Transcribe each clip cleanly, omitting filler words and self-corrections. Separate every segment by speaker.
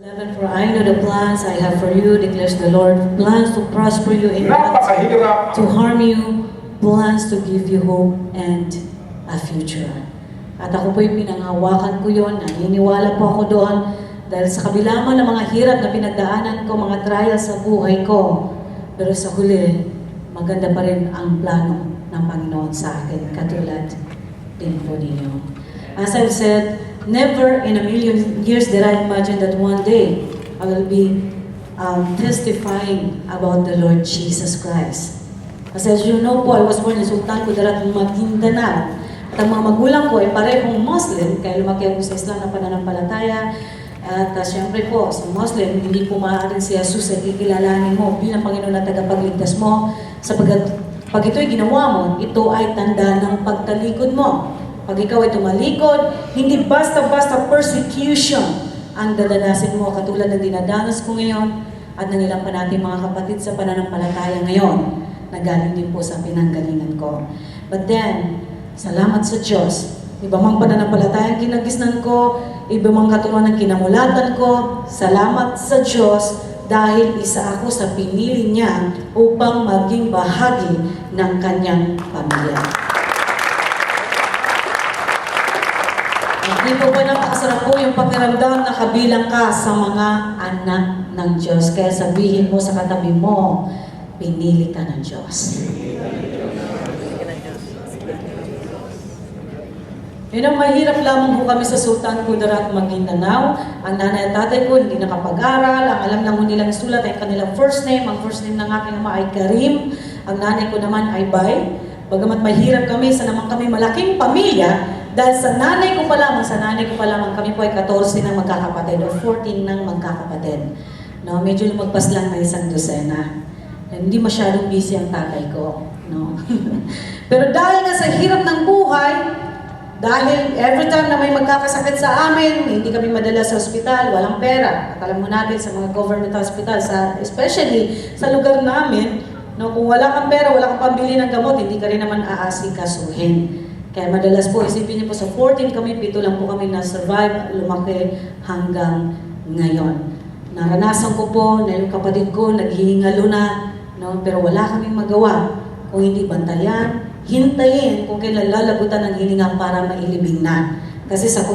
Speaker 1: 11, for I know the plans I have for you, declares the Lord, plans to prosper you and not
Speaker 2: Napakahirap.
Speaker 1: to harm you, plans to give you hope and a future. At ako po yung pinanghawakan ko yun, naniniwala po ako doon, dahil sa kabila man ng mga hirap na pinagdaanan ko, mga trials sa buhay ko, pero sa huli, maganda pa rin ang plano ng Panginoon sa akin, katulad din po ninyo. As I've said, never in a million years did I imagine that one day I will be testifying about the Lord Jesus Christ. Kasi as you know po, I was born in Sultan Kudarat, Maguindanao. At ang mga magulang ko ay parehong Muslim, kaya lumaki ako sa Islam na pananampalataya. At siyempre po, sa Muslim, hindi po maaaring si Jesus ay kikilalanin mo bilang Panginoon na tagapagligtas mo. Sapagkat pag ito'y ginawa mo, ito ay tanda ng pagtalikod mo. Pag ikaw ay tumalikod, hindi basta-basta persecution ang dadanasin mo, katulad ng dinadanas ko ngayon at ng ilang pa natin mga kapatid sa pananampalataya ngayon na galing din po sa pinanggalingan ko. But then, salamat sa Diyos. Iba mang pananampalataya ang kinagisnan ko, iba mang katulad ng kinamulatan ko, salamat sa Diyos dahil isa ako sa pinili niya upang maging bahagi ng kanyang pamilya. Hindi po ba napakasarap po yung pakiramdam na kabilang ka sa mga anak ng Diyos? Kaya sabihin mo sa katabi mo, pinili ka ng Diyos. Yun ang mahirap lamang po kami sa Sultan Kudarat, Maguindanao. Ang nanay at tatay ko hindi nakapag-aral. Ang alam lang mo nilang isulat ay kanilang first name. Ang first name ng aking ama ay Karim. Ang nanay ko naman ay Bay. Bagamat mahirap kami, sa naman kami malaking pamilya, dahil sa nanay ko pa lamang, kami po ay 14 ng magkakapatid o 14 ng magkakapatid. No, medyo lumagpas lang na isang dosena. Hindi masyadong busy ang tatay ko. No? Pero dahil nga sa hirap ng buhay, dahil every time na may magkakasakit sa amin, hindi kami madala sa ospital, walang pera. At alam mo natin sa mga government hospital, especially sa lugar namin, no, kung wala kang pera, wala kang pambili ng gamot, hindi ka rin naman aasikasuhin. Kaya madalas po, isipin niyo po, sa 14 kami, 7 lang po kami na-survive, lumaki hanggang ngayon. Naranasan ko po na yung kapatid ko naghihingalo na, no? Pero wala kaming magawa. Kung hindi bantayan, hintayin kung kailan lalagutan ng hininga para mailibing na. Kasi sa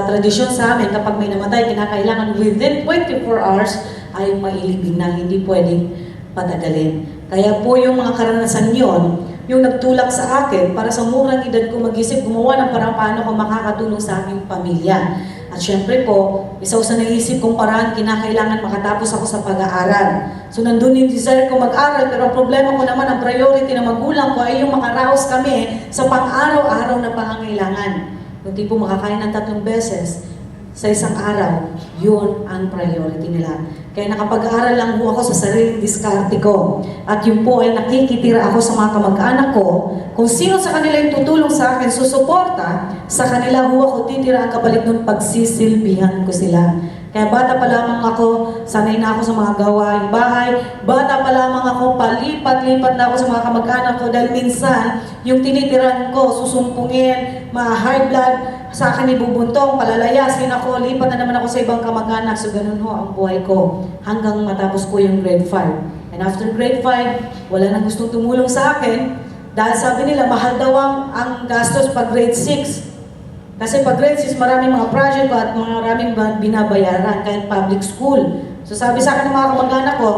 Speaker 1: tradisyon sa amin, kapag may namatay, kinakailangan within 24 hours ay mailibing na, hindi pwedeng patagalin. Kaya po yung mga karanasan yon, yung nagtulak sa akin para sa murang edad ko mag-isip, gumawa ng parang paano ko makakatulong sa aking pamilya. At syempre po, isa sa naisip kong paraan, kinakailangan makatapos ako sa pag-aaral. So nandun yung desire ko mag-aral, pero ang problema ko naman, ang priority na magulang ko ay yung makaraos kami sa pang-araw-araw na pangangailangan. Yung tipo makakain ng 3 beses sa isang araw, yun ang priority nila. Kaya nakapag-aaral lang po ako sa sariling diskarte ko. At yun po ay nakikitira ako sa mga kamag-anak ko. Kung sino sa kanila yung tutulong sa akin, susuporta, sa kanila ho ako titira ang kapalit nun, pagsisilbihan ko sila. Kaya bata pa lamang ako, sanay na ako sa mga gawaing bahay. Bata pa lamang ako, palipat-lipat na ako sa mga kamag-anak ko dahil minsan, yung tinitiran ko, susumpungin, high blood, sa akin ibubuntong, palalayasin ako, lipat na naman ako sa ibang kamag-anak. So ganun ho ang buhay ko hanggang matapos ko yung grade 5. And after grade 5, wala nang gustong tumulong sa akin dahil sabi nila, mahal daw ang gastos pag grade 6. Kasi pag grade 6, maraming mga project at maraming binabayaran kahit public school. So sabi sa akin ng mga kamag-anak ko,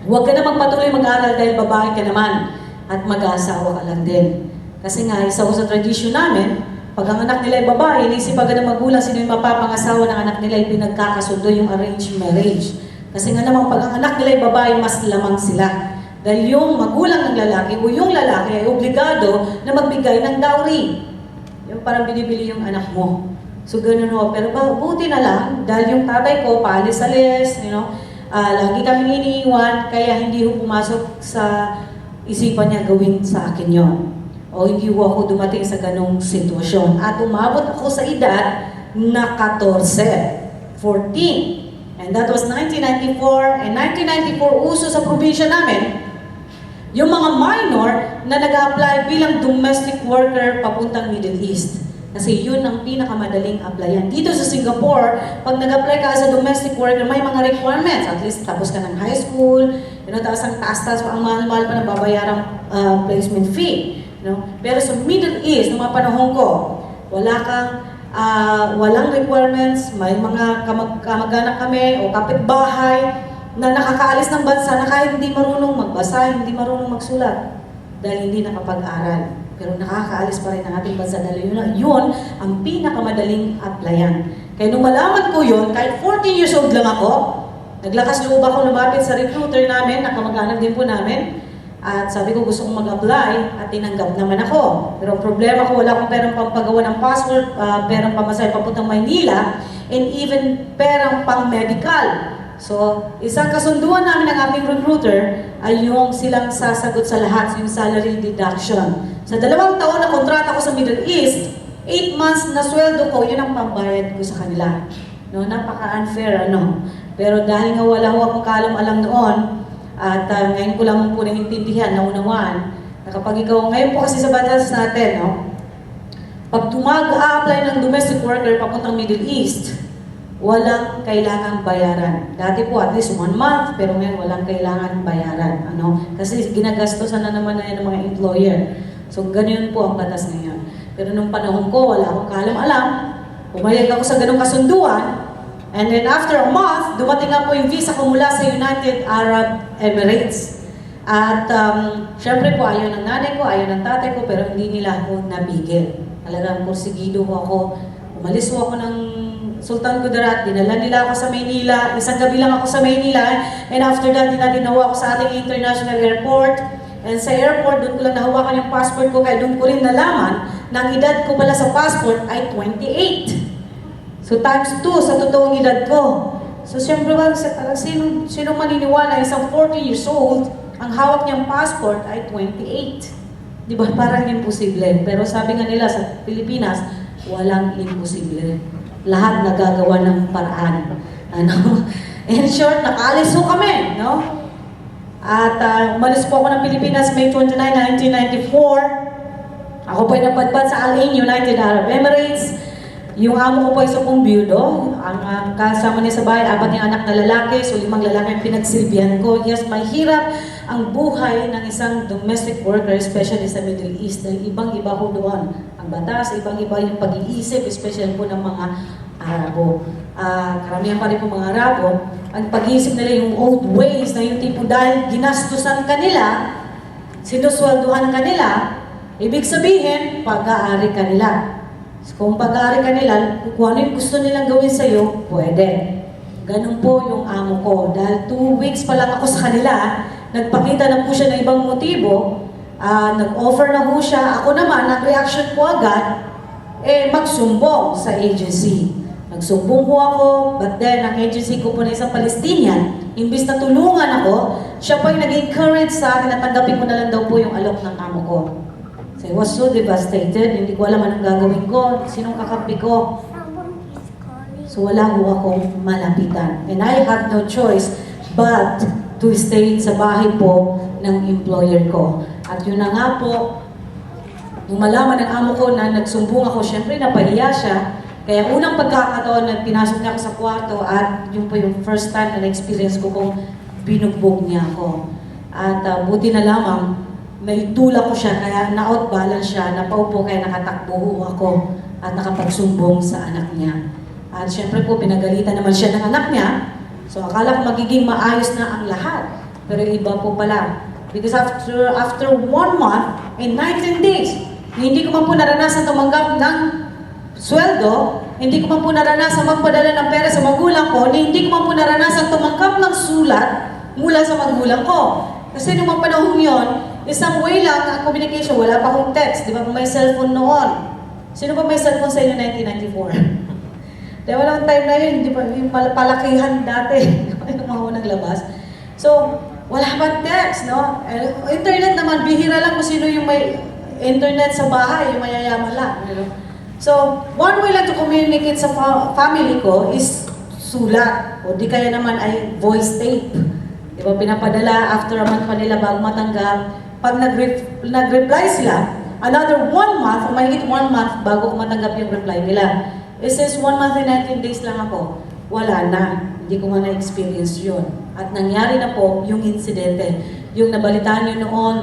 Speaker 1: huwag ka na magpatuloy mag-aral dahil babae ka naman at mag-aasawa ka lang din. Kasi nga, isa ko sa tradisyon namin, pag ang anak nila ay babae, inisip agad ng magulang sino yung mapapangasawa ng anak nila ay pinagkakasundo yung arranged marriage. Kasi nga naman, pag ang anak nila ay babae, mas lamang sila. Dahil yung magulang ng lalaki o yung lalaki ay obligado na magbigay ng dowry. Yung parang binibili yung anak mo. So ganun ho. Pero buti na lang, dahil yung tatay ko, paalis-alis, lagi kaming iniiwan, kaya hindi ho pumasok sa isipan niya gawin sa akin yon. O hindi ho ako dumating sa ganong sitwasyon. At umabot ako sa edad na 14. And that was 1994. And 1994, uso sa probinsya namin, yung mga minor na nag-a-apply bilang domestic worker papuntang Middle East. Kasi yun ang pinakamadaling applyan. Dito sa Singapore, pag nag-apply ka as a domestic worker, may mga requirements. At least tapos ka ng high school, tapos ang taas-taas, ang mahal-mahal pa na babayarang placement fee. Pero sa Middle East, noong mga panahon ko, walang requirements, may mga kamag-anak kami o kapitbahay na nakakaalis ng bansa na kahit hindi marunong magbasa, hindi marunong magsulat dahil hindi nakapag-aral. Pero nakakaalis pa rin ang ating bansa dahil yun ang pinakamadaling applyan. Kaya nung malaman ko yun, kahit 14 years old lang ako, naglakas loob ako lumapit sa recruiter namin, nakamag-anak din po namin, at sabi ko gusto kong mag-apply at tinanggap naman ako. Pero ang problema ko, wala akong perang pampagawa ng passport, perang pamasahe papuntang Maynila, and even perang pang-medical. So, isang kasunduan namin ng aming recruiter ay yung silang sasagot sa lahat, yung salary deduction. Sa 2 taon na kontrata ko sa Middle East, 8 months na sweldo ko, yun ang pambayad ko sa kanila. Napaka-unfair, Pero dahil nga wala akong kaalam-alam noon, at ngayon ko lang po naintindihan, naunawaan, na kapag ikaw, ngayon po kasi sa batas natin, pag tumag-a-apply ng domestic worker papuntang Middle East, walang kailangang bayaran. Dati po at least 1 month, pero ngayon walang kailangan bayaran. Kasi ginagastosan na naman na yan ng mga employer. So, ganyan po ang batas ngayon. Pero nung panahon ko, wala akong kaalam-alam. Pumayag ako sa ganong kasunduan. And then after a month, dumating nga po yung visa ko mula sa United Arab Emirates. At syempre po, ayaw ng nanay ko, ayaw ng tatay ko, pero hindi nila ako nabigil. Talagang porsigido ko ako. Umalis ko ako ng Sultan Kudarat, dinala nila ako sa Maynila, isang gabi lang ako sa Maynila, and after that, dinadinawa ako sa ating international airport. And sa airport, doon ko lang nahawakan yung passport ko, kaya doon ko rin nalaman na ang edad ko pala sa passport ay 28. So times 2 sa totoong edad ko. So siyempre ba, sino maniniwala, isang 40 years old, ang hawak niyang passport ay 28. Di ba? Parang imposible. Pero sabi nga nila sa Pilipinas, walang imposible. Lahat nagagawa ng paraan. In short, nakaalis ho kami, At umalis po ako ng Pilipinas May 29, 1994. Ako po ay napadpad sa Al Ain, United Arab Emirates. Yung amo ko po ay isa pong byudo. Ang kasama niya sa bahay, 4 niyang anak na lalaki, so 5 lalaki ang pinagsilbihan ko. Yes, mahirap ang buhay ng isang domestic worker, especially sa Middle East. Dahil ibang-iba ho doon ang batas, ibang-iba yung pag-iisip, especially po ng mga Arabo. Karamihan pa rin po mga Arabo, ang pag-iisip nila yung old ways na yung tipo dahil ginastusan kanila, sinuswelduhan kanila, ibig sabihin, pag-aari kanila. So, kung pag-aari kanila, kung ano yung gusto nilang gawin sa'yo, pwede. Ganun po yung amo ko. Dahil 2 weeks pa lang ako sa kanila, nagpakita na po siya ng ibang motibo, nag-offer na po siya. Ako naman, nag-reaction po agad, magsumbong sa agency. Nagsumbong po ako, but then ang agency ko po na isang Palestinian, imbis na tulungan ako, siya po yung nag-encourage sa akin na tanggapin ko na lang daw po yung alok ng amo ko. So I was so devastated, hindi ko alam anong gagawin ko, sinong kakampi ko. So wala ho akong malapitan. And I have no choice but to stay sa bahay po ng employer ko. At yun na nga po, nung malaman ng amo ko na nagsumbong ako, syempre napahiya siya. Kaya unang pagkakataon na pinasok niya ako sa kwarto at yun po yung first time na na-experience ko kung binugbog niya ako. At buti na lamang, naitula ko siya, kaya na-outbalance siya, napaupo kaya nakatakbo ako at nakapagsumbong sa anak niya. At syempre po, pinagalitan naman siya ng anak niya. So akala ko magiging maayos na ang lahat. Pero iba po pala. Because after 1 month and 19 days, hindi ko man po naranasan tumanggap ng sweldo, hindi ko man po naranasan magpadala ng pera sa magulang ko, hindi ko man po naranasan tumanggap ng sulat mula sa magulang ko. Kasi nung mga panahon yun, isang way lang ang communication, wala pa akong text, di ba? May cellphone noon. Sino ba may cellphone sa inyo 1994? Dahil walang time na yun, di ba? Yung palakihan dati, yung mga unang labas. So, wala pa text, no? Internet naman, bihira lang kung sino yung may internet sa bahay, yung mayayaman lang. So, one way lang to communicate sa family ko is sulat. O di kaya naman ay voice tape. Di ba, pinapadala after a month pa nila bago matanggap. Pag nag-reply sila, another 1 month, mahigit 1 month bago ko matanggap yung reply nila. Since 1 month and 19 days lang ako, wala na. Hindi ko nga na-experience yun. At nangyari na po yung insidente. Yung nabalitaan nyo noon,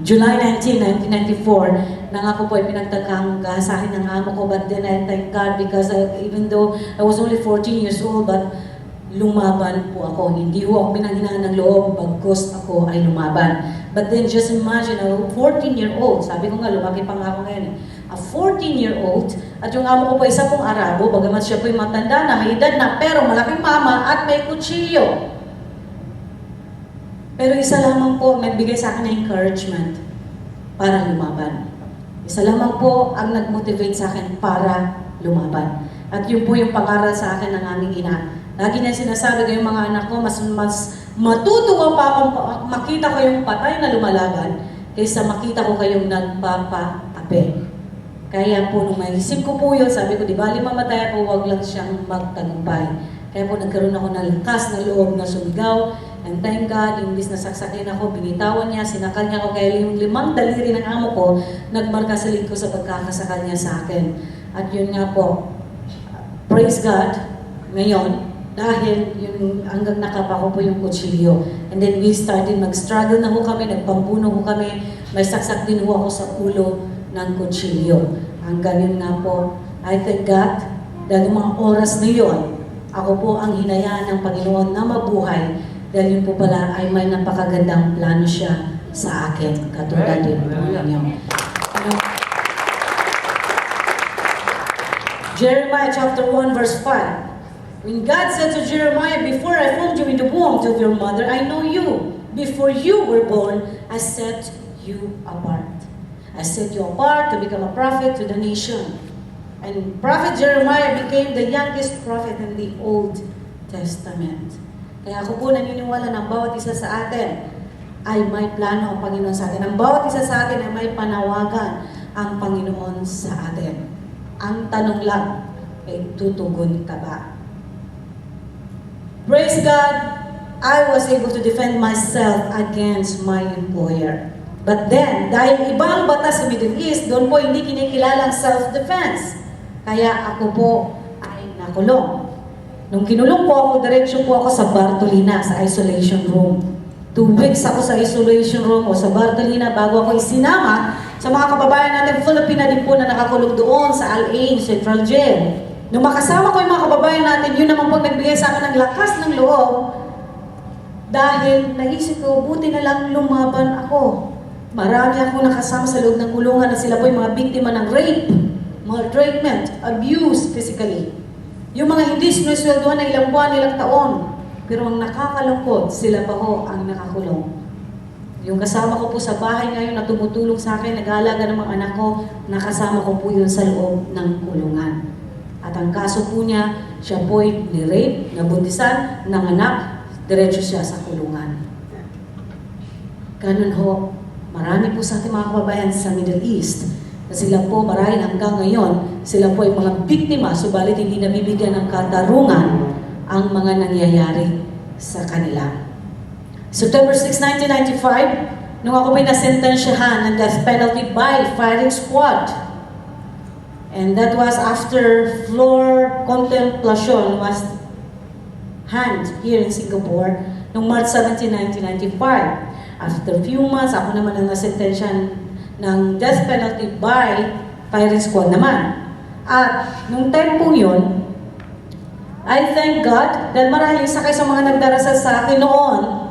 Speaker 1: July 19, 1994, nang ako po ay pinagtagkang sa akin ng amo ko. But then I thank God because even though I was only 14 years old, but lumaban po ako. Hindi ho ako pinanghinaan ng loob, bagkus ako ay lumaban. But then just imagine, a 14-year-old, sabi ko nga, lumaki pa nga ako ngayon eh. A 14-year-old, at yung amo ko po isa pong Arabo, bagamat siya po yung matanda na, may edad na, pero malaking mama at may kutsilyo. Pero isa lamang po nagbigay sa akin ng encouragement para lumaban. Isa lamang po ang nag-motivate sa akin para lumaban. At yun po yung pangaral sa akin ng aming ina. Lagi niya sinasabi kayong mga anak ko, mas matutuwa pa akong makita ko yung patay na lumalaban kaysa makita ko kayong nagpapatape. Kaya po nung maisip ko po yun, sabi ko, di bali mamatay ako, wag lang siyang magtagumpay. Kaya po nagkaroon ako ng lakas na loob na sumigaw. And thank God, imbis na saksakin ako, binitawan niya, sinakal niya ako, kaya yung 5 daliri ng amo ko, nagmarka sa ko sa pagkakasakal niya sa akin. At yun nga po, praise God, ngayon, dahil yung hanggang nakapa ko po yung kutsilyo. And then we started, mag-struggle na ho kami, nagpampuno ho kami, may saksak din ho ako sa ulo ng kutsilyo. Hanggang yun nga po, I thank God, dahil mga oras na yun, ako po ang hinayaan ng Panginoon na mabuhay, dahil yun po pala ay may napakagandang plano siya sa akin, katulad din po ninyo. Jeremiah chapter 1 verse 5. When God said to Jeremiah, before I formed you in the womb of your mother, I know you. Before you were born, I set you apart. I set you apart to become a prophet to the nation. And Prophet Jeremiah became the youngest prophet in the Old Testament. Kaya ako po naniniwala ng bawat isa sa atin ay may plano ang Panginoon sa atin. Ang bawat isa sa atin ay may panawagan ang Panginoon sa atin. Ang tanong lang, ay tutugon ka ba? Praise God, I was able to defend myself against my employer. But then, dahil ibang batas sa Middle East, doon po hindi kinikilalang self-defense. Kaya ako po ay nakulong. Nung kinulong po ako, diretsyo po ako sa Bartolina, sa isolation room. 2 weeks ako sa isolation room o sa Bartolina bago ako isinama sa mga kababayan natin Filipina din po na nakakulong doon sa Al-Ain Central Jail. Nung makasama ko yung mga kababayan natin, yun naman po nagbigay sa akin ng lakas ng loob dahil naisip ko, buti na lang lumaban ako. Marami akong nakasama sa loob ng kulungan na sila po yung mga biktima ng rape, maltreatment, abuse physically. Yung mga hindi sinusweldoan na ilang buwan, ilang taon. Pero ang nakakalungkot, sila pa ho ang nakakulong. Yung kasama ko po sa bahay ngayon na tumutulong sa akin, nag-aalaga ng mga anak ko, nakasama ko po yun sa loob ng kulungan. At ang kaso po niya, siya po'y ni-rape, nabuntisan, nanganak, diretso siya sa kulungan. Ganun ho, marami po sa ating mga kababayan sa Middle East, na sila po marahil hanggang ngayon, sila po ay mga biktima, subalit hindi nabibigyan ng katarungan ang mga nangyayari sa kanila. September 6, 1995, nung ako po'y nasentensyahan ng death penalty by firing squad. And that was after floor contemplation was hand here in Singapore noong March 17, 1995. After few months, ako naman ang nasentensyahan ng death penalty by firing squad naman. At nung time po yun, I thank God dahil maraming sakay sa mga nagdarasal sa akin noon.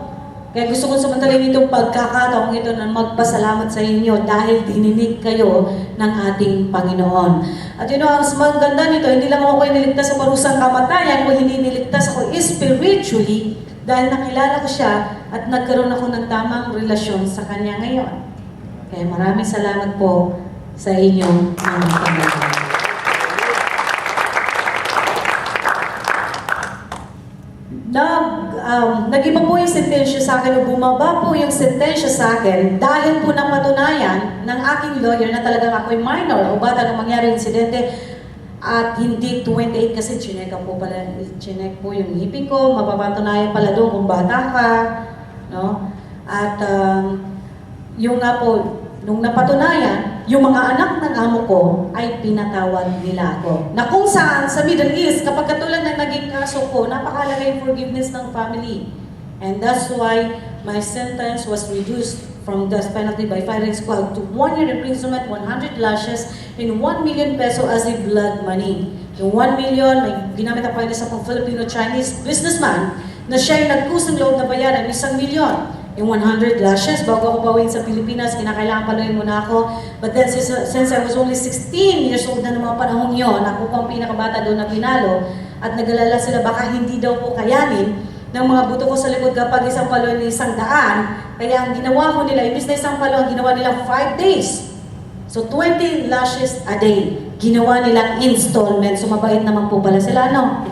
Speaker 1: Kaya gusto ko samantalin itong pagkakataong ito na magpasalamat sa inyo dahil dininig kayo ng ating Panginoon. At yun ang maganda nito, hindi lang ako niligtas sa parusang kamatayan, kung hindi niligtas ako spiritually dahil nakilala ko siya at nagkaroon ako ng tamang relasyon sa Kanya ngayon. Kaya maraming salamat po sa inyong mga Panginoon. Nag-iba po yung sentensya sa akin, o bumaba po yung sentensya sa akin dahil po napatunayan ng aking lawyer na talagang ako'y minor o bata nung mangyari yung insidente at hindi 28 kasi chinek po pala, chinek po yung ngipin ko, mapapatunayan pala doon kung bata ka, no? At yung nga po, nung napatunayan, yung mga anak ng amo ko ay pinatawad nila ako. Na kung saan sa Middle East, kapag katulad ng naging kaso ko, napakalaga yung forgiveness ng family. And that's why my sentence was reduced from death penalty by firing squad to 1 year imprisonment, 100 lashes, and 1 million peso as a blood money. Yung 1 million, may ginamit ang pwede sa pang Filipino-Chinese businessman na siya yung nagkusang loob na bayaran, 1 million. Yung 100 lashes, bago ako bawin sa Pilipinas, kinakailangan paluin muna ako. But then, since I was only 16 years old na ng mga panahong yun, ako po ang pinakabata doon na pinalo, at nag-alala sila baka hindi daw po kayanin ng mga buto ko sa likod kapag isang paluin ni 100. Kaya ang ginawa ko nila, imbis na isang paluin, ginawa nila 5 days. So 20 lashes a day. Ginawa nilang installment. So mabait naman po pala sila, no?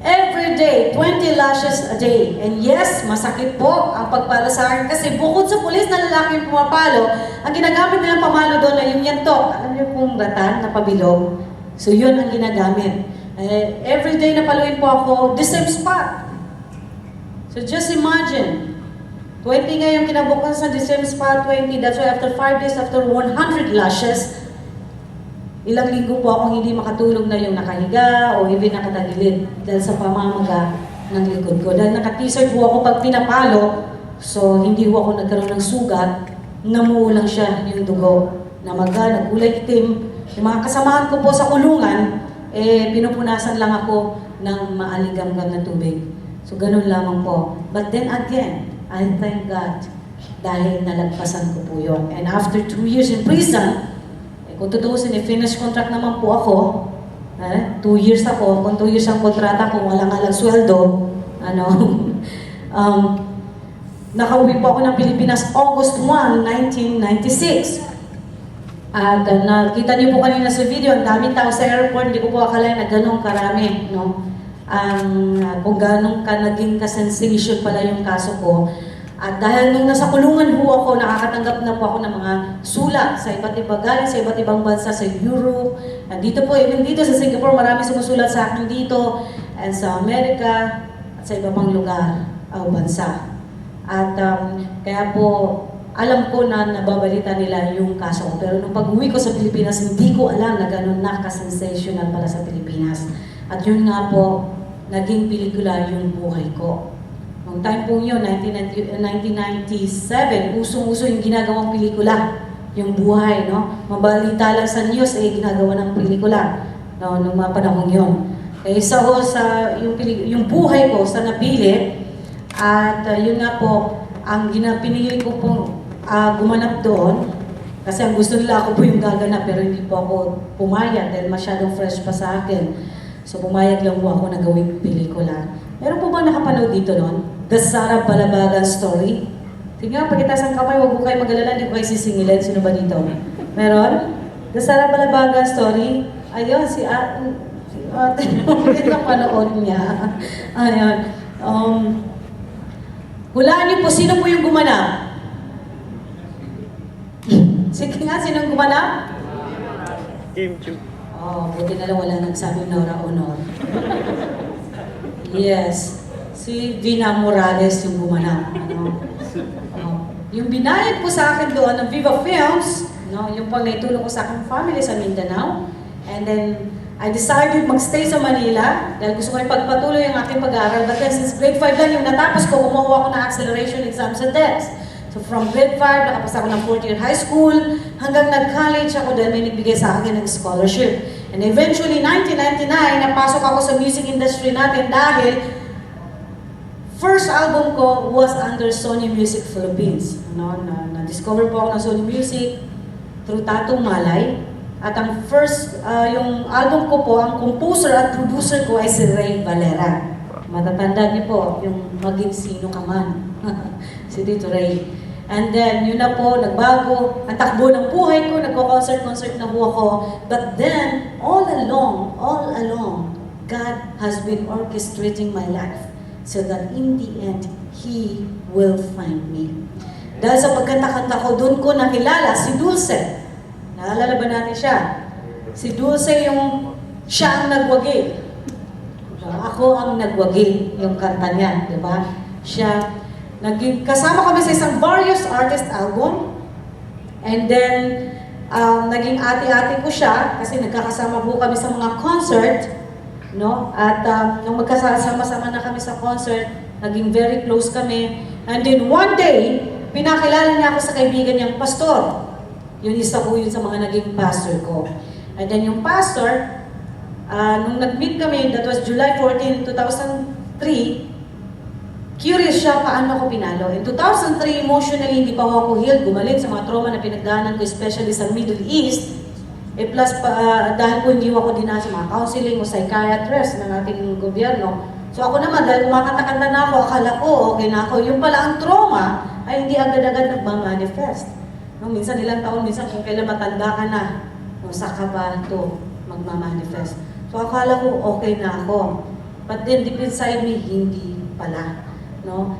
Speaker 1: Every day, 20 lashes a day. And yes, masakit po ang pagpalo sa akin kasi bukod sa pulis na lalaking pumapalo, ang ginagamit nilang pamalo doon ay yung yantok. Alam niyo pong ratan na pabilog? So yun ang ginagamit. Every day na paluin po ako, the same spot. So just imagine, 20 ngayon kinabukasan, the same spot, 20. That's why after 5 days, after 100 lashes, ilang linggo po akong hindi makatulog na yung nakahiga o even nakatagilid dahil sa pamamaga ng likod ko. Dahil naka-t-shirt po ako pag pinapalo, so hindi po ako nagkaroon ng sugat, namuo lang siya yung dugo. Namaga, nagkulay itim. Yung mga kasamahan ko po sa kulungan, pinupunasan lang ako ng maaligamgam na tubig. So ganun lamang po. But then again, I thank God dahil nalagpasan ko po yun. And after 2 years in prison, kung tutuusin, finish contract naman po ako. 2 years ako. Kung 2 years ang kontrata ko, walang alang sweldo. Nakauwi po ako ng Pilipinas August 1, 1996. At nakita niyo po kanina sa video, ang daming tao sa airport, hindi ko po akalain na ganun karami. No? Kung ganun ka naging ka-sensation pala yung kaso ko. At dahil nung nasa kulungan ho ako, nakakatanggap na po ako ng mga sulat sa iba't ibang galing sa iba't ibang bansa sa Europe. At dito po, even dito sa Singapore, marami sumusulat sa akin dito. And sa Amerika, at sa iba pang lugar o bansa. At kaya po, alam ko na nababalita nila yung kaso ko. Pero nung pag-uwi ko sa Pilipinas, hindi ko alam na ganun ka-sensational pala sa Pilipinas. At yun nga po, naging pelikula yung buhay ko. Noong time po yun, 1997, usong-uso yung ginagawang pelikula, yung buhay, no? Mabalita lang sa news, ginagawa ng pelikula, no? Noong mga panahon yun. Kaya isa ko sa, yung buhay ko sa napili, at yun nga po, ang pinili ko po gumanap doon, kasi ang gusto nila ako po yung gaganap, pero hindi po ako pumayag dahil masyadong fresh pa sa akin. So pumayag lang po ako na gawing pelikula. Meron po ba nakapanood dito noon? The Sara Balabagan Story? Sige nga, pagkitaas ang kamay, huwag po kayo mag-alala, hindi ko kayo sisingilin. Sino ba dito? Meron? The Sara Balabagan Story? Ayun, si ate, hindi na panood niya. Ayun. Hulaan niyo po, sino po yung gumanap? Sige nga, sinong gumanap?
Speaker 2: Kim Chu.
Speaker 1: Buti na lang wala nagsabi Nora Honor. Yes. Si Vina Morales yung gumanap. Yung binayad ko sa akin doon ng Viva Films, yung pang naitulong ko sa aking family sa Mindanao. And then, I decided magstay sa Manila dahil gusto ko yung pagpatuloy ang aking pag-aaral. But then, since grade 5 lang yung natapos ko, kumuha ako ng acceleration exams sa DEX. So from grade 5, nakapasa ako ng 4th year high school, hanggang nag-college ako dahil may nagbigay sa akin ng scholarship. And eventually, 1999, napasok ako sa music industry natin dahil first album ko was under Sony Music Philippines. Na-discover po ako ng Sony Music through Tato Malay. At ang first, yung album ko po, ang composer at producer ko ay si Ray Valera. Matatanda niyo po, yung maging sino ka man. Si Tito Ray. And then, yun na po, nagbago. Ang takbo ng buhay ko, nagko-concert na po ako. But then, all along, God has been orchestrating my life. So that in the end, He will find me. Dahil sa pagkanta-kanta ko, doon ko nakilala si Dulce. Naalala ba natin siya? Si Dulce siya ang nagwagi. Ako ang nagwagi yung kanta niya, di ba? Kasama kami sa isang various artist album. And then, naging ate-ate ko siya kasi nagkakasama po kami sa mga concert, no? At nung magkasama-sama na kami sa concert, naging very close kami. And then one day, pinakilala niya ako sa kaibigan niyang pastor. Yun isa po yun sa mga naging pastor ko. And then yung pastor, nung nag-meet kami, that was July 14, 2003, curious siya paano ako pinalo. In 2003, emotionally, hindi pa ako healed, gumaling sa mga trauma na pinagdaanan ko, especially sa Middle East. Plus, dahil po hindi ako dinaan sa mga counseling o psychiatrist ng ating gobyerno. So ako naman, dahil kumakanta-kanta na ako, akala ko, okay na ako. Yung pala ang trauma ay hindi agad-agad nagmamanifest. No, minsan ilang taon, minsan kung kailan matanda ka na, no, saka ba ito magmamanifest. So akala ko, okay na ako. But then, deep inside me, hindi pala. No?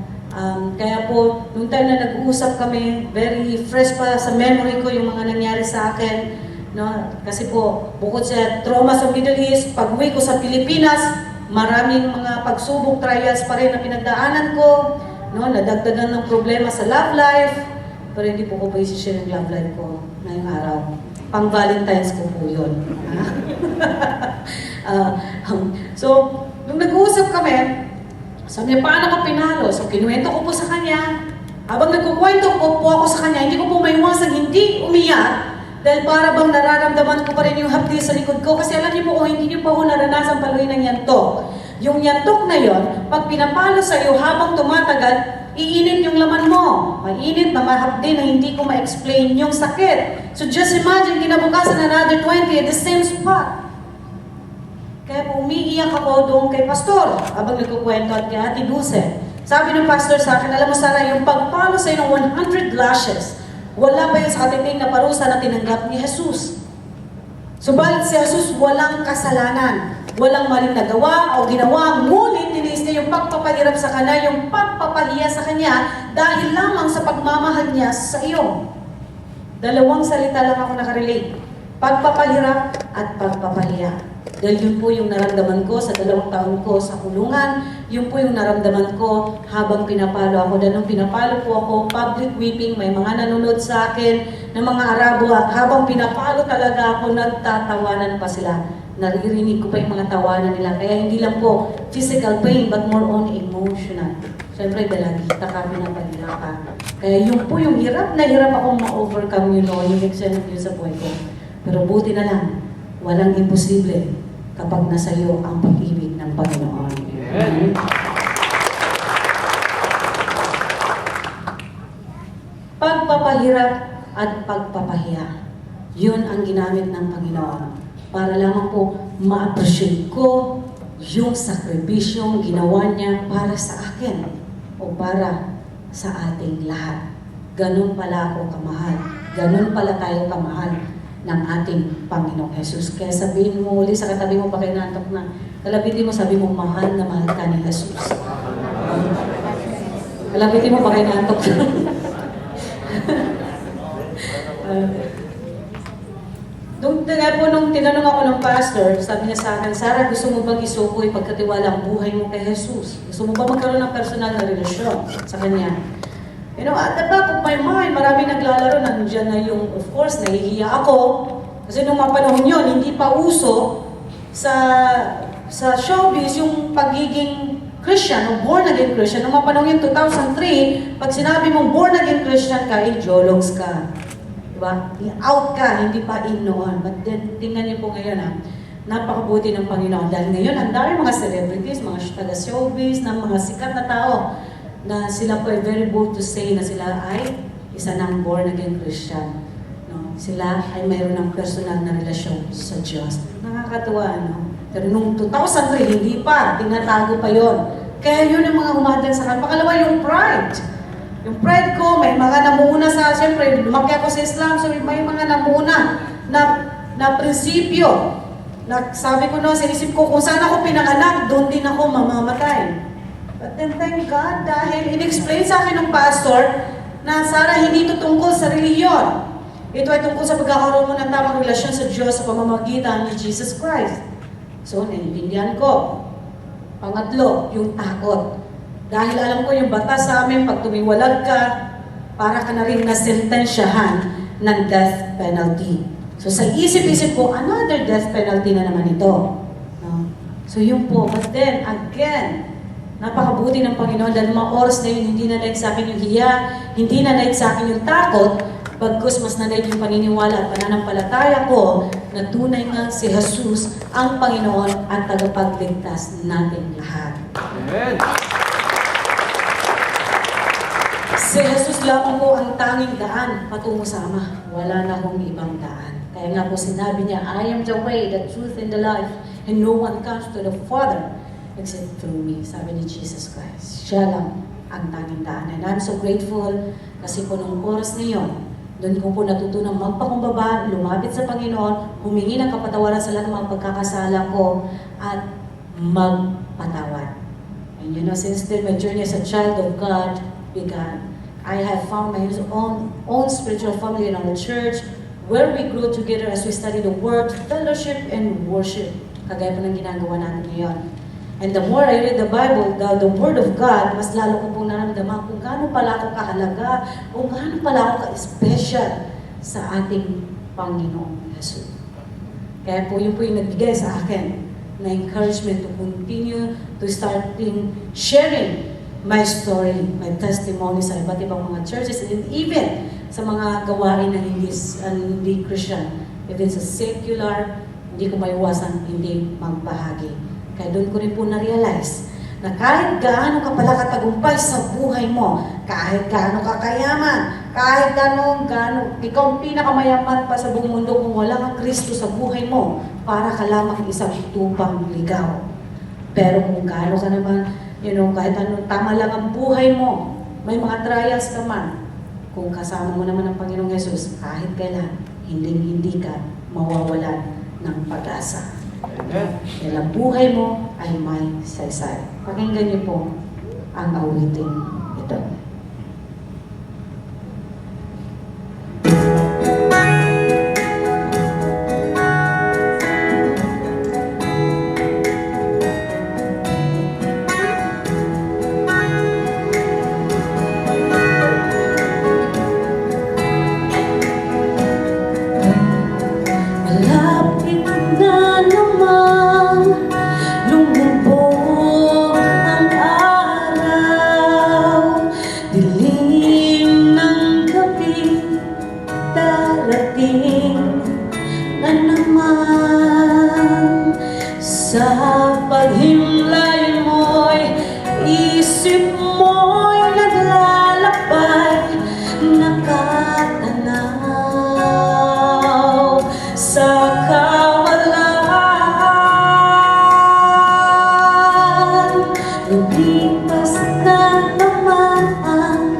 Speaker 1: Kaya po, nung time na nag-uusap kami, very fresh pa sa memory ko yung mga nangyari sa akin. No? Kasi po, bukod sa trauma sa Middle East, pag-uwi ko sa Pilipinas, maraming mga pagsubok, trials pa rin na pinagdaanan ko. No? Nadagdagan ng problema sa love life. Pero hindi po ko pa isi-share yung love life ko ngayong araw. Pang Valentine's ko po yun. So, nung nag-uusap kami, sabi niya, paano ka pinalo? So, kinuwento ko po sa kanya. Habang nagkukwento ko po ako sa kanya, hindi ko po maiwasang hindi umiyak dahil para bang nararamdaman ko pa rin yung hapdi sa likod ko. Kasi alam niyo po, kung hindi niyo pa ako naranasan paluin ng yantok. Yung yantok na yon, pag pinapalo sa iyo habang tumatagal, iinit yung laman mo. Mainit na mahapdi na hindi ko ma-explain yung sakit. So just imagine, kinabukasan another 20 at the same spot. Kaya umiiyak ako doon kay pastor habang nagkukwento at kay Ate Dulce. Sabi ng pastor sa akin, alam mo Sarah, yung pagpalo sa ng 100 lashes, wala pa yun sa katiting na parusa na tinanggap ni Jesus. Subalit si Jesus walang kasalanan, walang maling nagawa o ginawa, ngunit tiniis niya yung pagpapahirap sa kanya, yung pagpapahiya sa kanya dahil lamang sa pagmamahal niya sa iyo. Dalawang salita lang ako nakarelate. Pagpapahirap at pagpapahiya. Dahil yun po yung naramdaman ko sa 2 taon ko sa kulungan, yun po yung naramdaman ko habang pinapalo ako. Dahil nung pinapalo po ako, public weeping, may mga nanonood sa akin ng mga Arabo at habang pinapalo talaga ako, nagtatawanan pa sila. Naririnig ko pa yung mga tawanan nila. Kaya hindi lang po physical pain, but more on emotional. Siyempre, dalagita ka, pinapahirap ka. Kaya yun po yung hirap na hirap akong ma-overcome yung exam yun sa buhay ko. Pero buti na lang, walang imposible kapag nasa iyo ang pag-ibig ng Panginoon. Amen. Pagpapahirap at pagpapahiya, yun ang ginamit ng Panginoon para lamang po ma-appreciate ko yung sakripisyong ginawa niya para sa akin o para sa ating lahat. Ganun pala ako kamahal. Ganun pala tayo kamahal ng ating Panginoong Jesus. Kaya sabihin mo uli sa katabi mo, baka inaantok na, kalabitin mo, sabi mo, mahal na mahal ka ni Jesus. Kalabitin mo, baka inaantok na. Nung tinanong ako ng pastor, sabi niya sa akin, Sarah, gusto mo bang isuko ipagkatiwala ang buhay mo kay Jesus? Gusto mo ba magkaroon ng personal na relasyon sa Kanya? You know, at the back of my mind, maraming naglalaro, nandiyan na yung, of course, nahihiya ako. Kasi nung mga panahon yun, hindi pa uso sa showbiz yung pagiging Christian, o born again Christian. Nung mga panahon yun, 2003, pag sinabi mong born again Christian ka, jologs ka. Diba? Out ka, hindi pa in noon. But then, tingnan niyo po ngayon napakabuti ng Panginoon. Dahil ngayon, ang dami mga celebrities, mga taga-showbiz, ng mga sikat na tao, na sila po ay very bold to say na sila ay isa ng born again Christian. No? Sila ay mayroon ng personal na relasyon sa Diyos. Nakakatuwa, no? Pero nung 2003, hindi pa, tinatago pa yon. Kaya yun ang mga umadlan sa akin. Pangalawa, yung pride. Yung pride ko, may mga namuuna sa, siyempre, lumaki ako sa Islam, so may mga namuuna na prinsipyo. Na, sabi ko no, sa isip ko, kung saan ako pinanganak, doon din ako mamamatay. But then thank God, dahil in-explain sa akin ng pastor na Sarah, hindi ito tungkol sa reliyon. Ito ay tungkol sa pagkakaroon mo ng tamang relasyon sa Diyos sa pamamagitan ni Jesus Christ. So, naiintindihan ko. Pangatlo, yung takot. Dahil alam ko yung batas sa amin, pag tumiwalag ka, para ka na rin nasentensyahan ng death penalty. So sa isip-isip ko, another death penalty na naman ito. No? So yun po, but then again, napakabuti ng Panginoon dahil mga oras na yun, hindi na naig sa akin yung hiya, hindi na naig sa akin yung takot, bagkus mas nanaig yung paniniwala at pananampalataya ko na tunay nga si Jesus ang Panginoon at tagapagligtas natin lahat.
Speaker 2: Amen.
Speaker 1: Si Jesus lamang po ang tanging daan patungo sa Ama. Wala na akong ibang daan. Kaya nga po sinabi niya, I am the way, the truth, and the life, and no one comes to the Father except through me. Sabi ni Jesus Christ. Siya lang ang tanging daan. And I'm so grateful kasi po nung oras na yun, doon ko po natutunan magpakumbaba, lumapit sa Panginoon, humingi ng kapatawaran sa lahat ng mga pagkakasala ko, at magpatawad. And you know, since then, my journey as a child of God began. I have found my own spiritual family in our church where we grow together as we study the Word, fellowship, and worship. Kagaya po ng ginagawa natin ngayon. And the more I read the Bible, the Word of God, mas lalo ko pong naramdaman kung gaano pala ako kahalaga, kung gaano pala ako ka-special sa ating Panginoong Jesus. Kaya po yun po yung nagbigay sa akin na encouragement to continue to starting sharing my story, my testimony sa iba't ibang mga churches, and even sa mga gawain na hindi Christian. If it's a secular, hindi ko maiwasan hindi magbahagi. Kaya doon ko rin po na-realize na kahit gaano ka pala katagumpay sa buhay mo, kahit gaano ka kayaman, kahit gaano, ikaw ang pinakamayaman pa sa buong mundo kung wala kang Kristo sa buhay mo, para ka lamang isang tupang ligaw. Pero kung gaano ka naman, kahit ano, tama lang ang buhay mo, may mga trials ka man, kung kasama mo naman ang Panginoong Jesus, kahit kailan, hindi ka mawawalan ng pag-asa.
Speaker 2: Amen.
Speaker 1: Dahil ang buhay mo ay may saysay. Pakinggan niyo po ang awiting ito. Malapit na naman lumubog ang araw, dilim ng gabi, darating na naman. Sa paghimlay mo'y isip mo'y naglalakbay, nakatanaw sa kawalan. Lumipas na naman ang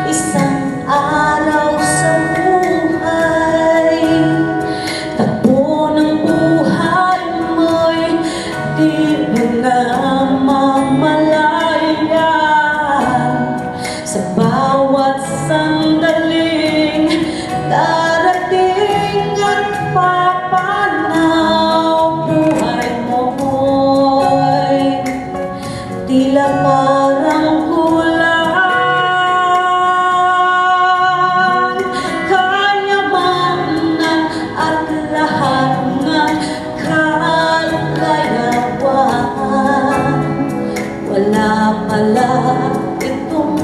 Speaker 1: isang araw sa buhay. Takbo ng buhay mo'y di mo na mamalayan. Sa bawat sandaling darating at papanaw, buhay mo'y tila parang kulang. Kayamanan at lahat ng kagayawan, wala pala itong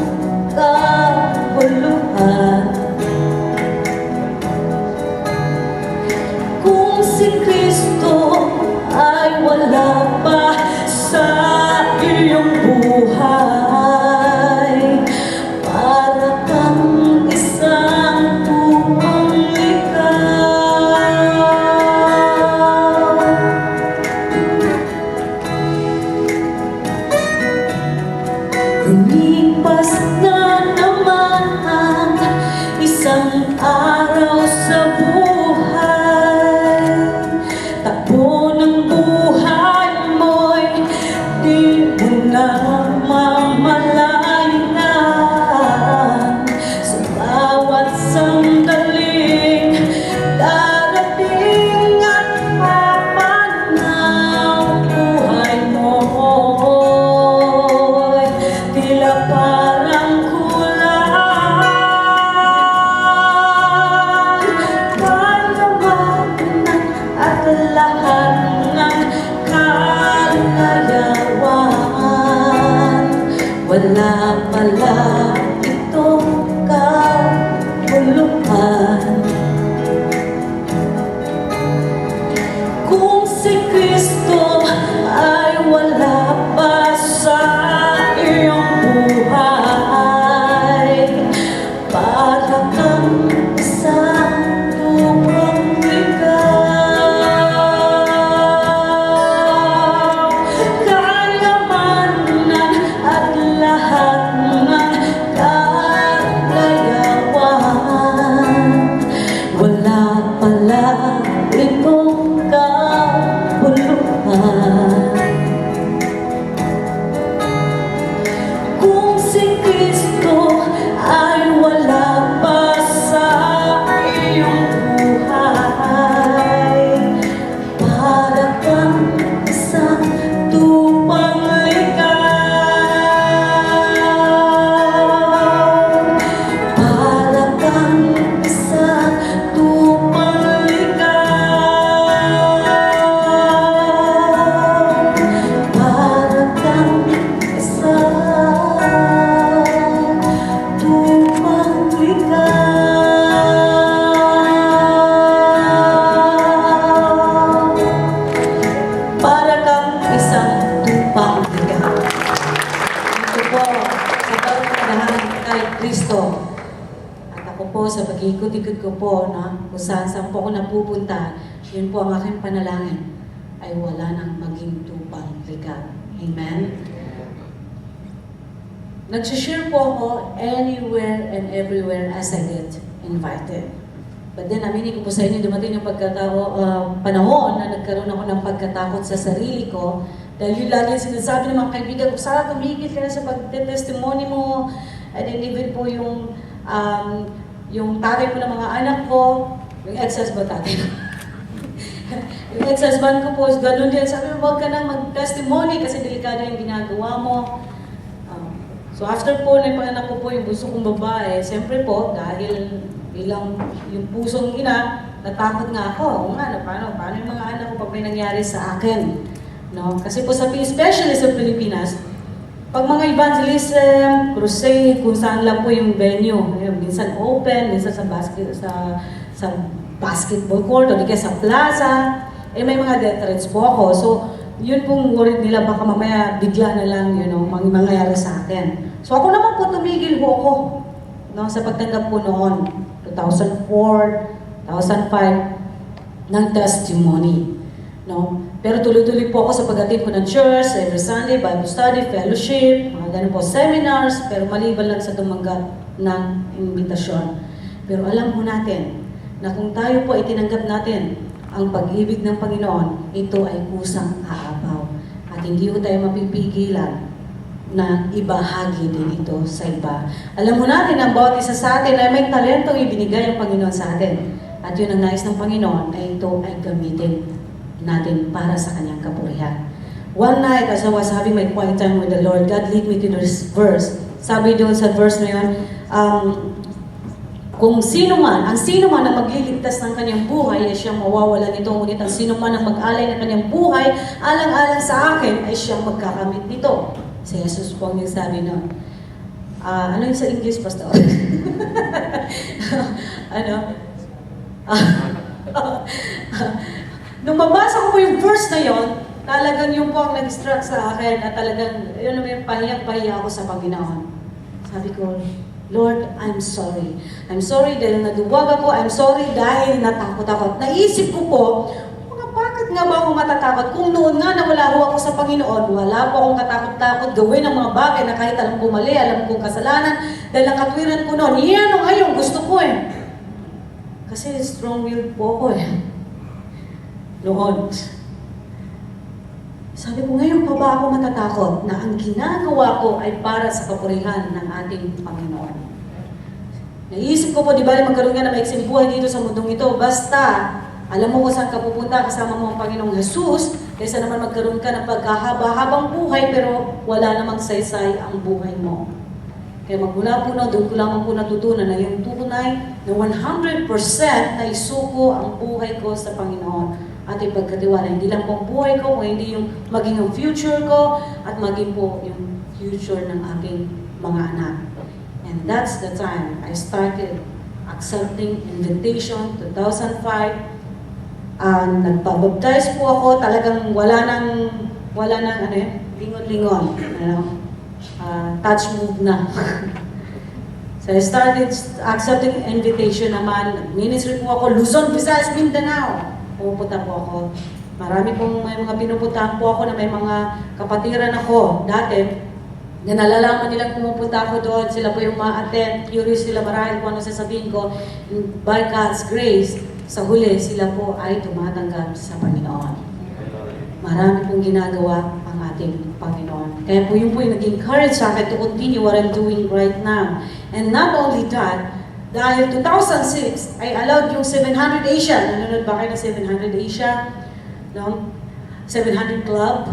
Speaker 1: kabuluhan. Kung si Kristo ay wala pa sa iyong buhay, para kang isang tupang ligaw. Lumipas na naman ang isang araw sa buhay. Takbo ng buhay mo'y di mo na mamalayan. Sa bawat sandaling darating at papanaw, buhay mo'y tila parang Wala pala itong kabuluhan. Kung si Kristo ay wala pa sa iyong buhay, para kang isang lumang ligaw. Kayamanan at lahat ng kagayawan, wala pala itong kabuluhan. Kung si Kristo ay wala pa sa iyong buhay, para kang isang tupang ligaw. Para kang isang tupang ligaw. Para kang isang tupang ligaw. Para kang isang tupang ligaw. Ito po, sa pagmamahal kay Kristo. At ako po, sa pag-ikot-ikot ko po, kung saan po ako napupunta, yun po ang aking panalangin, ay wala nang maging tupang ligaw. Amen? Nagsishare po ako anywhere and everywhere as I get invited. But then, aminin ko po sa inyo, dumating yung panahon na nagkaroon ako ng pagkatakot sa sarili ko. Dahil yun lagi sinasabi ng mga kaibigan ko, Sarah, tumigil ka na sa pagte-testimony mo. And then even po yung tatay ko ng mga anak ko, yung ex-husband tatay ko. Yung ex-husband ko po, ganun din. Sabi mo, huwag ka na mag-testimony kasi delikado yung ginagawa mo. So after po, naipanganak ko po yung gusto kong babae, siyempre po, dahil bilang yung pusong ina, natakot nga ako. O nga, paano yung mga anak ko pag may nangyari sa akin? No? Kasi po especially sa Pilipinas, pag mga evangelism, crusade, kung saan lang po yung venue, minsan open, minsan sa basketball court, o di kaya sa plaza, may mga death threats po ako. So, yun pong worried nila, baka mamaya bigla na lang, mangyayari sa akin. So ako naman po, tumigil po ako, sa pagtanggap po noon, 2004, 2005, ng testimony. Pero tuloy-tuloy po ako sa pag-attend ko ng church, every Sunday, Bible study, fellowship, mga ganun po, seminars, pero maliban lang sa tumanggap ng imbitasyon. Pero alam po natin, na kung tayo po ay tinanggap natin ang pag-ibig ng Panginoon, ito ay kusang aapaw. At hindi ko tayo mapipigilan na ibahagi din ito sa iba. Alam mo natin, ang bawat isa sa atin ay may talentong ibinigay ang Panginoon sa atin. At yun ang nais ng Panginoon ay ito ay gamitin natin para sa Kanyang kapurihan. One night, as I was having my quiet time with the Lord, God lead me to this verse. Sabi doon sa verse na yun, kung ang sino man ang magliligtas ng kanyang buhay ay siyang mawawala nito. Ngunit ang sino man ang mag-alay ng kanyang buhay, alang-alang sa akin, ay siyang magkakamit nito. Si Jesus po ang nagsabi nun. Ano yung sa English, Pastor? Nung mabasa ko po yung verse na yon, talagang yung po ang nag-distract sa akin at talagang, pahiyak-pahiya ako sa Panginoon. Sabi ko, Lord, I'm sorry. I'm sorry dahil naduwag ako. I'm sorry dahil natakot ako. Naisip ko po, bakit nga ba ako matatakot? Kung noon nga na wala ho ako sa Panginoon, wala po akong katakot-takot gawin ang mga bagay na kahit alam ko mali, alam kong kasalanan, dahil ang katwiran ko noon, yan o ngayon, gusto ko eh. Kasi strong-willed po ako eh. Noon. Sabi ko, ngayon pa ba ako matatakot na ang ginagawa ko ay para sa kapurihan ng ating Panginoon? Naisip ko po, di ba, magkaroon nga na maiksing buhay dito sa mundong ito. Basta, alam mo kung saan ka pupunta, kasama mo ang Panginoong Jesus, kaysa naman magkaroon ka ng pagkahaba-habang buhay, pero wala namang saysay ang buhay mo. Kaya magmula po na, doon ko lamang po natutunan na yung tunay na 100% na isuko ang buhay ko sa Panginoon at ipagkatiwala. Hindi lang po ang buhay ko, kung hindi yung maging ang future ko, at maging po yung future ng aking mga anak. And that's the time I started accepting invitation, 2005. Nagpabaptize po ako, talagang wala nang ano yun, lingon-lingon, touch move na. So I started accepting invitation naman. Ministry po ako, Luzon, Visayas, Mindanao. Pumupunta po ako. Marami pong may mga pinupuntahan po ako na may mga kapatiran ako dati. Na nalalaman nilang pumupunta ako doon, sila po yung ma-attend, curious sila marahil kung ano sasabihin ko. By God's grace, sa huli, sila po ay tumatanggap sa Panginoon. Marami pong ginagawa ang ating Panginoon. Kaya po yun po yung nag-encourage sa akin to continue what I'm doing right now. And not only that, dahil 2006, I allowed yung 700 Asia. Nanonood ba kayo ng 700 Asia? No? 700 Club.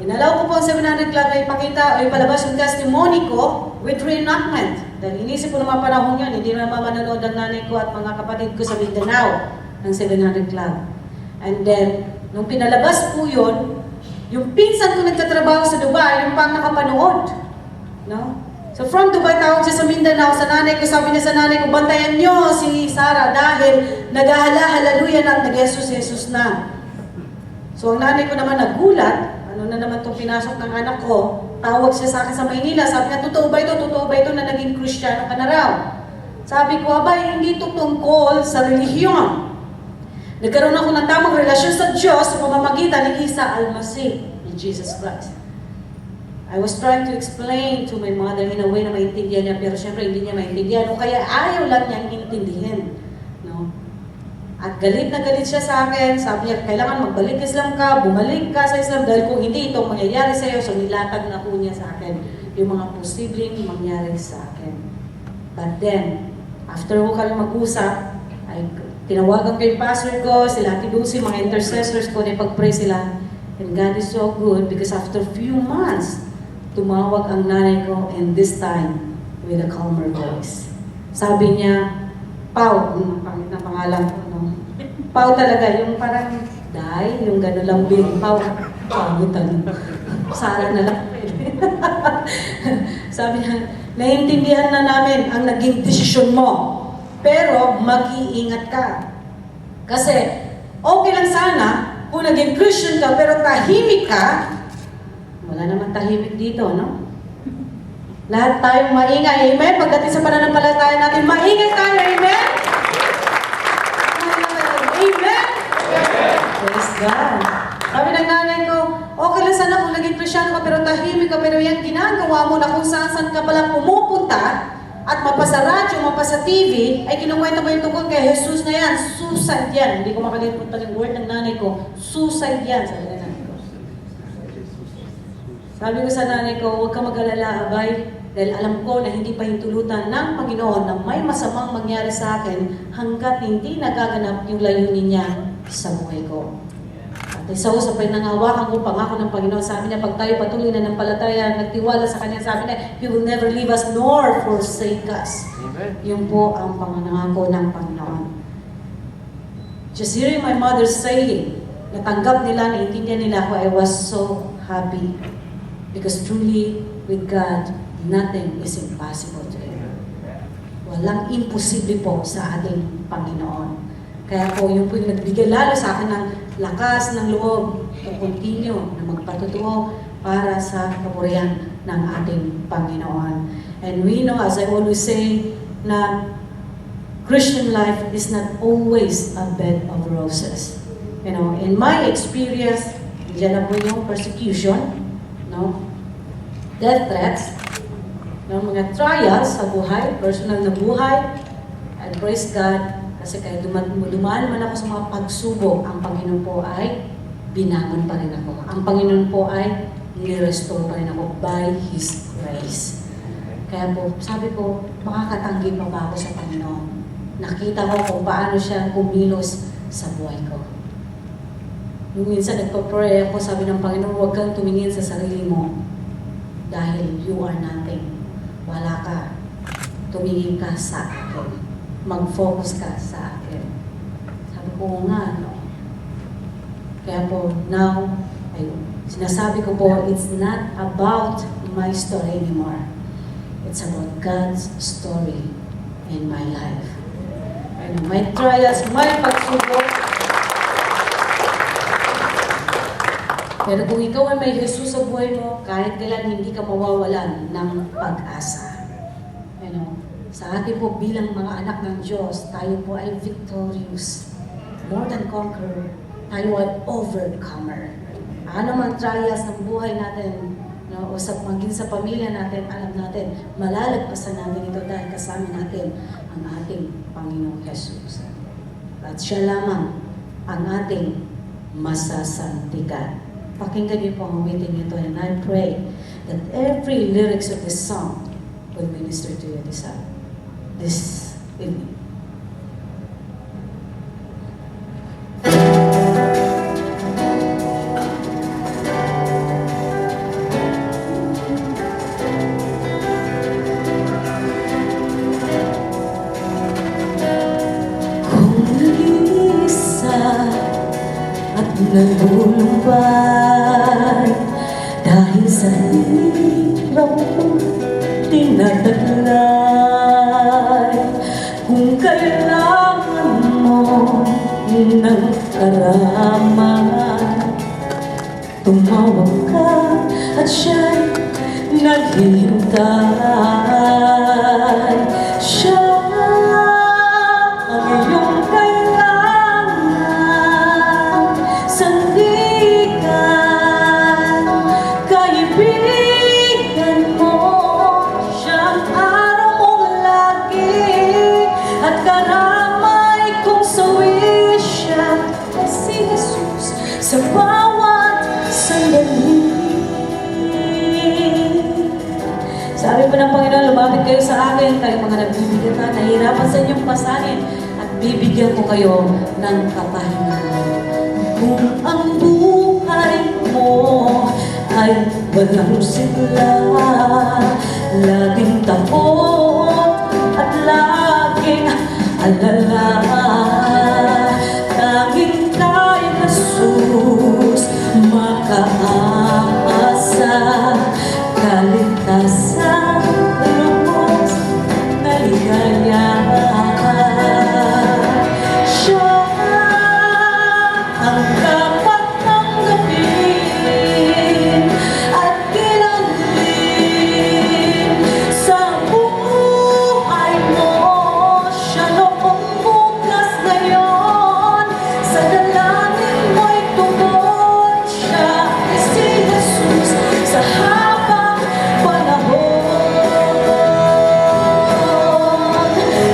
Speaker 1: Inalaw ko po ang 700 Club na ipakita o ipalabas yung testimony ko with reenactment. Dahil inisip ko naman panahon yun, hindi naman manonood ang nanay ko at mga kapatid ko sa Mindanao ng 700 Club. And then, nung pinalabas po yun, yung pinsan ko nagtatrabaho sa Dubai, yung pang nakapanood. No? So from Dubai, tawag siya sa Mindanao, sa nanay ko, sabi niya sa nanay ko, bantayan niyo si Sarah dahil nag-halaluya na at nag-Jesus na. So ang nanay ko naman nagulat, ano na naman itong pinasok ng anak ko, tawag siya sa akin sa Maynila, sabi niya, totoo ba ito na naging Kristiyano ka na raw? Sabi ko, abay, hindi ito tungkol sa relihiyon. Nagkaroon ako ng tamang relasyon sa Diyos sa pamamagitan ni Isa Almasih, ni Jesus Christ. I was trying to explain to my mother in a way na maintindihan niya, pero syempre hindi niya maintindihan, o kaya ayaw lang niyang intindihin. No? At galit na galit siya sa akin, sabi niya, kailangan magbalik Islam ka, bumalik ka sa Islam, dahil kung hindi itong mangyayari sa iyo, so nilatag na po niya sa akin yung mga posibleng mangyari sa akin. But then, after ko kami mag-usap, ay tinawagan ko yung pastor ko, sila Ate Lucy, mga intercessors ko, na pag-pray sila. And God is so good because after few months, tumawag ang nanay ko, and this time, with a calmer voice. Sabi niya, Pao, pangit na pangalan ko, no? Pao talaga, yung parang, Day, yung gano'n lang big, Pao, pangitan. Sara na lang. Sabi niya, naiintindihan na namin ang naging desisyon mo, pero mag-iingat ka. Kasi, okay lang sana, kung naging Christian ka, pero tahimik ka, wala naman tahimik dito, no? Lahat tayong maingay, amen? Pagdating sa pananampalataya natin, maingay tayo, amen? Amen? Praise God. Sabi ng nanay ko, okay lang sana kung naging Kristyano ka, pero tahimik ka, pero yan ginagawa mo na kung saan ka pala pumupunta, at mapasa radyo, mapasa TV, ay kinukwento mo yung tungkol kay Jesus na yan, suicide yan. Hindi ko makalimutan yung word ng nanay ko, suicide yan, sabi ng nanay ko. Sabi ko sa nanay ko, huwag ka mag-alala, abay, dahil alam ko na hindi pa hintulutan ng Panginoon na may masamang mangyari sa akin hanggat hindi nagaganap yung layunin niya sa buhay ko. At isa sa pinangawakan ko, pangako ng Panginoon, sabi niya, pag tayo patuloy na ng palataya, nagtiwala sa Kanya, sabi niya, He will never leave us nor forsake us.
Speaker 2: Amen.
Speaker 1: Yun po ang pangangako ng Panginoon. Just hearing my mother saying, natanggap nila, naiintindihan nila ako, I was so happy. Because truly, with God, nothing is impossible to Him. Walang imposible po sa ating Panginoon. Kaya po, yun po yung nagbigay lalo sa akin ng lakas ng loob to continue na magpatutuo para sa kapurihan ng ating Panginoon. And we know, as I always say, na Christian life is not always a bed of roses. You know, in my experience, diyan na po yung persecution, no? Death threats, no? Mga trials sa buhay, personal na buhay, and praise God, kasi kaya dumaan man ako sa mga pagsubok, ang Panginoon po ay binangon pa rin ako. Ang Panginoon po ay ni-restore pa rin ako by His grace. Kaya po, sabi ko, makakatanggi pa ba ako sa Panginoon? Nakita ko kung paano siya kumilos sa buhay ko. Nung minsan nagpa-pray ako, sabi ng Panginoon, huwag kang tumingin sa sarili mo dahil you are nothing. Wala ka. Tumingin ka sa akin. Mag-focus ka sa akin. Sabi ko nga, no? Kaya po, now, ayun, sinasabi ko po, it's not about my story anymore. It's about God's story in my life. And my trials, my pagsubok. Pero kung ikaw ay may Jesus sa buhay mo, kahit kailan hindi ka mawawalan ng pag-asa. Sa atin po bilang mga anak ng Diyos, tayo po ay victorious. More than conqueror. Tayo ay overcomer. Ano man trials ng buhay natin, o maging sa pamilya natin, alam natin, malalagpasan natin ito dahil kasama natin ang ating Panginoong Jesus. At siya lamang ang ating masasantigan. Pakinggan niyo po ang awiting ito, and I pray that every lyrics of this song will minister to you this evening.
Speaker 3: Nalulumbay dahil sa hirap mong tinataglay. Kung kailangan mo ng karaman, tumawag ka at siya'y naghihintay. Siya ang iyong kailangan, sandigan, kaibigan mo. Siyang araw mong lagi at karamay kong sawi siya. Ay si Jesus sa bawat sandali. Sabi po ng Panginoon, lumapit kayo sa akin, kayo mga nagbibigatan, nahihirapan sa inyong pasanin, at bibigyan ko kayo ng kapahingahan. Kung ang buhay mo ay walang sigla, laging takot at laging alala, tanging kay Jesus makaasa, kaligtasan, lubos na ligaya. Siya ang dapat tanggapin at kilalanin sa buhay mo. Siya noong bukas ngayon, sa dalangin mo'y tugon. Siya ay si Jesus sa habang panahon.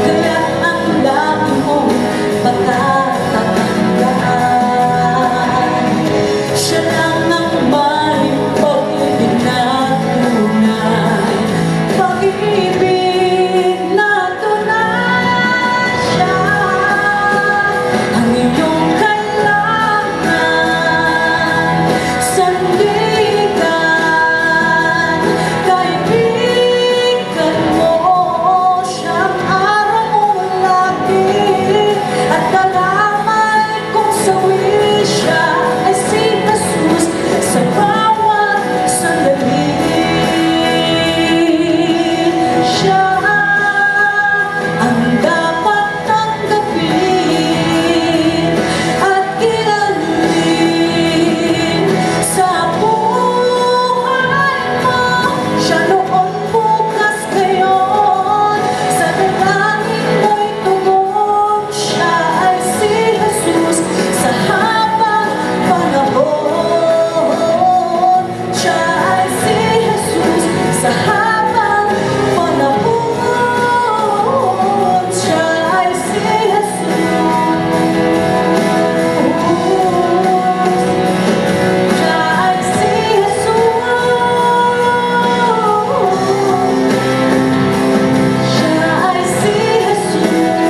Speaker 3: Kaya't ang lagi mong pagkakatandaan, siya lang ang may pag-ibig na tunay. Pag-ibig na tunay, siya ang iyong kailangan, sandigan, kaibigan mo. Siyang araw mong lagi at kalamay kong sawi siya. Ay si Jesus sa bawat sandali. Siya ang dapat tanggapin at kilalanin sa buhay mo. Siya noon, bukas, ngayon, sa dalangin mo'y tugon. Siya ay si Jesus sa habang panahon. Siya ay si Jesus sa habang panahon. Siya ay si Jesus. Siya ay si Jesus. Siya ay si Jesus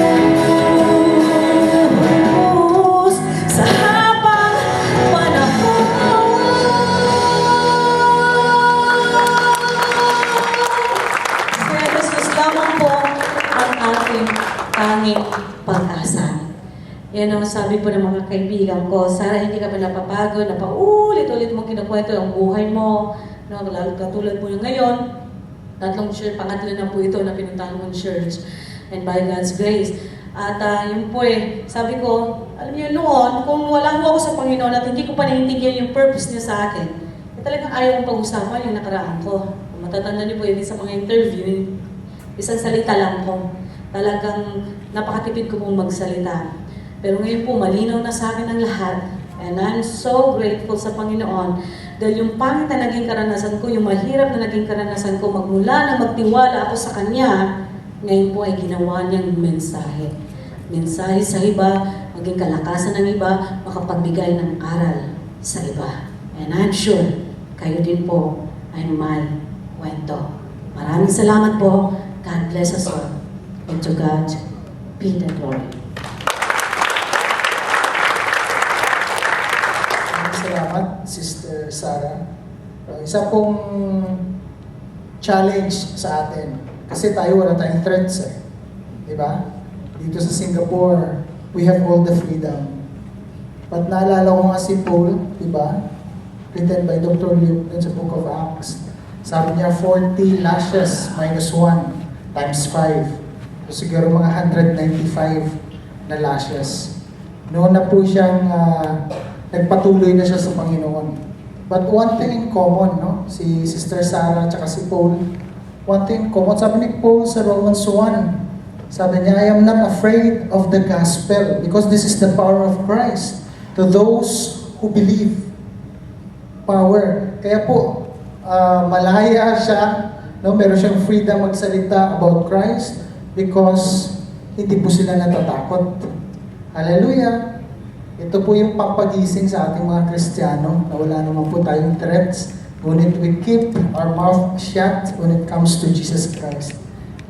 Speaker 3: sa habang panahon. Kaya Jesus lamang po ang ating tanging pag-asa. Yan ang sabi po ng mga kaibigan ko, sana hindi ka pa napapagod, napaulit-ulit mo kinukwento ang buhay mo,
Speaker 1: No, katulad po yung ngayon, pangatlo na po ito na pinuntahan kong church. And by God's grace. At yun po sabi ko, alam niyo noon, kung wala po ako sa Panginoon at hindi ko pa naiintindihan yung purpose niya sa akin, talagang ayaw kong pag-usapan yung nakaraan ko. Kung matatanda niyo po yun sa mga interview, isang salita lang po. Talagang napakatipid ko pong magsalita. Pero ngayon po, malinaw na sa akin ang lahat. And I'm so grateful sa Panginoon dahil yung pangit na naging karanasan ko, yung mahirap na naging karanasan ko, magmula na magtiwala ako sa Kanya, ngayon po ay ginawa niyang mensahe. Mensahe sa iba, maging kalakasan ng iba, makapagbigay ng aral sa iba. And I'm sure, kayo din po ay may kwento. Maraming salamat po. God bless us all. And to God be the glory.
Speaker 4: Maraming salamat, Sister Sarah. Isa pong challenge sa atin. Kasi tayo wala tayong threats Diba? Dito sa Singapore, we have all the freedom. But naalala ko nga si Paul, diba? Written by Dr. Luke dun sa Book of Acts. Sabi niya, 40 lashes minus 1 times 5. So siguro mga 195 na lashes. Noon na po siyang nagpatuloy na siya sa Panginoon. But one thing in common, no? Si Sister Sarah at si Paul, one thing in common, sabi ni Paul sa Romans 1, sabi niya, I am not afraid of the gospel because this is the power of Christ to those who believe. Power. Kaya po, malaya siya, no? Meron siyang freedom magsalita about Christ because hindi po sila natatakot. Hallelujah! Ito po yung pampagising sa ating mga Kristiyano na wala naman po tayong threats. Ngunit we keep our mouth shut when it comes to Jesus Christ.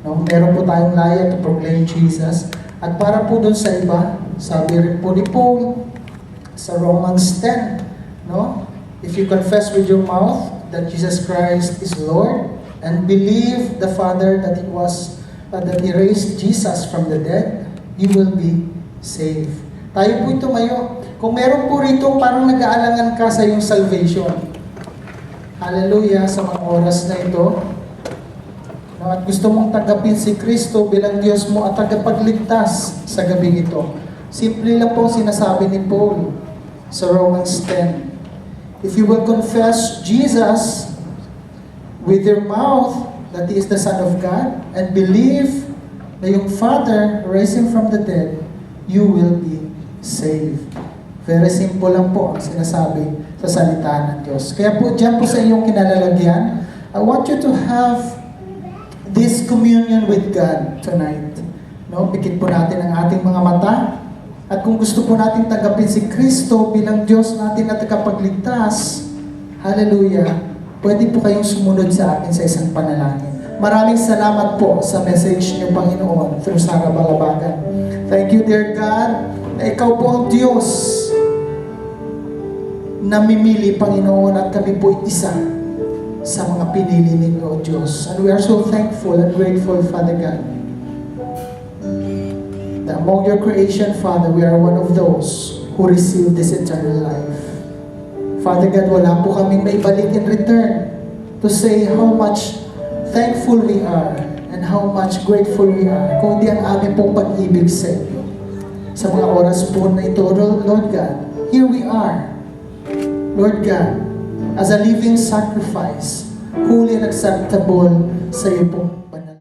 Speaker 4: No? Meron po tayong laya to proclaim Jesus. At para po dun sa iba, sabi rin po ni Paul sa Romans 10, no? If you confess with your mouth that Jesus Christ is Lord and believe the Father that He raised Jesus from the dead, you will be saved. Tayo po tumayo. Kung meron po rito parang nag-aalangan ka sa iyong salvation. Hallelujah sa mga oras na ito. No, at gusto mong tanggapin si Kristo bilang Diyos mo at tagapagligtas sa gabing ito. Simple lang po sinasabi ni Paul sa Romans 10. If you will confess Jesus with your mouth that He is the Son of God and believe na yung Father raised Him from the dead, you will be saved. Very simple lang po ang sinasabi sa salita ng Diyos. Kaya po dyan po sa iyong kinalalagyan, I want you to have this communion with God tonight. No? Pikit po natin ang ating mga mata. At kung gusto po natin tanggapin si Kristo bilang Diyos natin at tagapagligtas, hallelujah, pwede po kayong sumunod sa akin sa isang panalangin. Maraming salamat po sa message niyo, Panginoon, through Sarah Balabagan. Thank you, dear God, na Ikaw po ang Diyos namimili, Panginoon, at kami po isa sa mga pinili ninyo, Diyos. And we are so thankful and grateful, Father God, that among your creation, Father, we are one of those who receive this eternal life. Father God, wala po kaming maibalik in return to say how much thankful we are and how much grateful we are, kundi ang aming pong pag-ibig sa inyo. Sa mga oras po na ito, Lord God, here we are, Lord God, as a living sacrifice, holy and acceptable sa iyo pong banal.